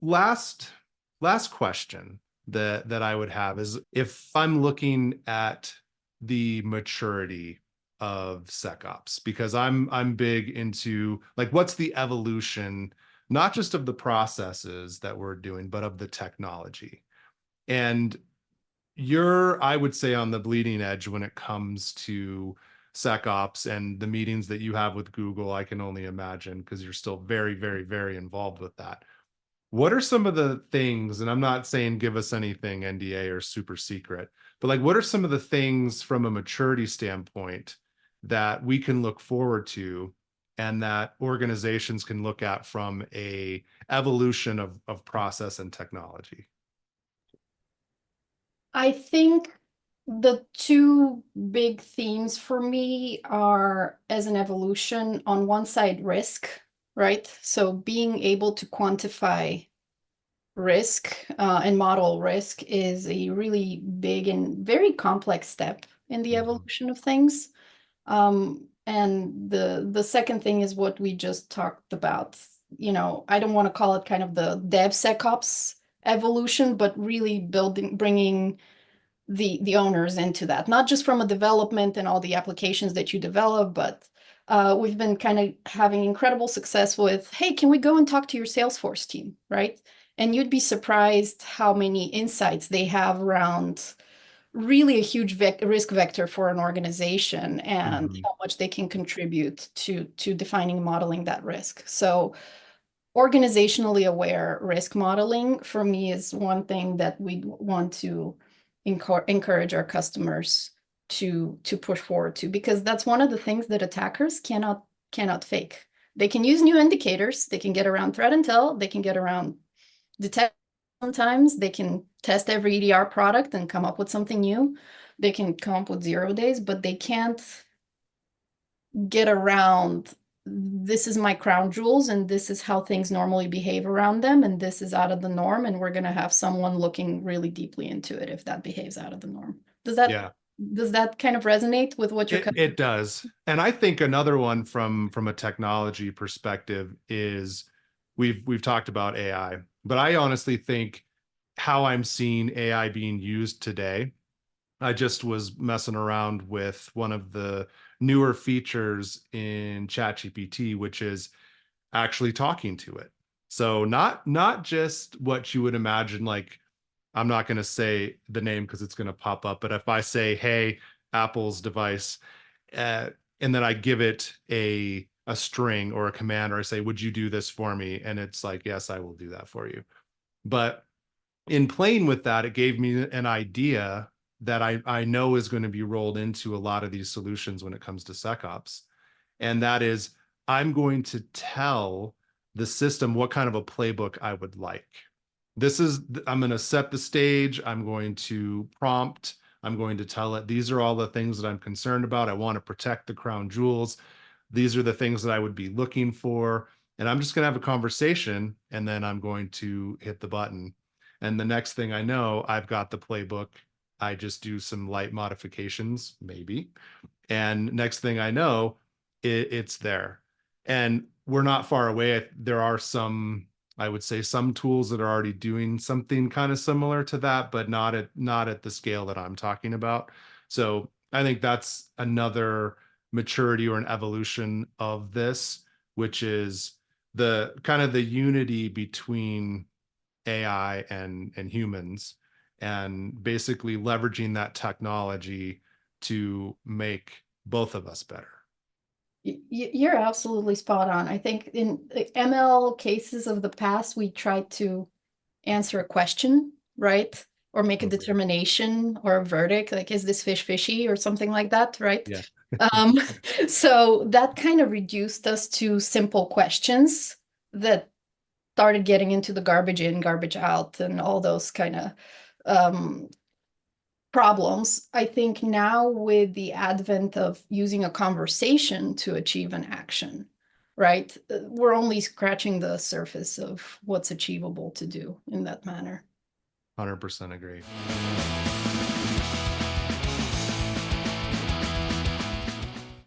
last question that I would have is, if I'm looking at the maturity of SecOps, because I'm big into, like, what's the evolution, not just of the processes that we're doing, but of the technology. And you're, I would say, on the bleeding edge when it comes to SecOps, and the meetings that you have with Google, I can only imagine, because you're still very, very, very involved with that. What are some of the things, and I'm not saying give us anything NDA or super secret, but like, what are some of the things from a maturity standpoint that we can look forward to, and that organizations can look at from a evolution of process and technology? I think the two big themes for me are, as an evolution, on one side, risk, right? So being able to quantify risk and model risk is a really big and very complex step in the Mhm. evolution of things. And the second thing is what we just talked about. I don't want to call it kind of the DevSecOps evolution, but really bringing the owners into that, not just from a development and all the applications that you develop, but we've been kind of having incredible success with, hey, can we go and talk to your Salesforce team, right? And you'd be surprised how many insights they have around really a huge risk vector for an organization, and Mhm. how much they can contribute to defining and modeling that risk. So organizationally aware risk modeling for me is one thing that we want to encourage our customers to push forward to, because that's one of the things that attackers cannot fake. They can use new indicators, they can get around threat intel, they can get around detect. Sometimes they can test every EDR product and come up with something new. They can come up with 0 days, but they can't get around, this is my crown jewels and this is how things normally behave around them, and this is out of the norm, and we're going to have someone looking really deeply into it if that behaves out of the norm. Yeah, Does that kind of resonate with what you're it does. And I think another one from a technology perspective is, we've talked about AI, but I honestly think how I'm seeing AI being used today, I just was messing around with one of the newer features in ChatGPT, which is actually talking to it. So not just what you would imagine, like, I'm not going to say the name because it's going to pop up, but if I say, hey, Apple's device, uh, and then I give it a string or a command, or I say, would you do this for me? And it's like, yes, I will do that for you. But in playing with that, it gave me an idea that I know is going to be rolled into a lot of these solutions when it comes to SecOps. And that is, I'm going to tell the system what kind of a playbook I would like. I'm going to set the stage. I'm going to prompt. I'm going to tell it, these are all the things that I'm concerned about. I want to protect the crown jewels. These are the things that I would be looking for. And I'm just going to have a conversation, and then I'm going to hit the button. And the next thing I know, I've got the playbook. I just do some light modifications, maybe. And next thing I know, it's there. And we're not far away. There are some, I would say, some tools that are already doing something kind of similar to that, but not at the scale that I'm talking about. So I think that's another maturity or an evolution of this, which is the kind of the unity between AI and humans, and basically leveraging that technology to make both of us better. You're absolutely spot on. I think in the ML cases of the past, we tried to answer a question, right? Or make a Mhm. determination or a verdict, like, is this fish fishy or something like that, right? Yeah. Um, so that kind of reduced us to simple questions that started getting into the garbage in, garbage out, and all those kind of um, problems. I think now, with the advent of using a conversation to achieve an action, right? We're only scratching the surface of what's achievable to do in that manner. 100% agree.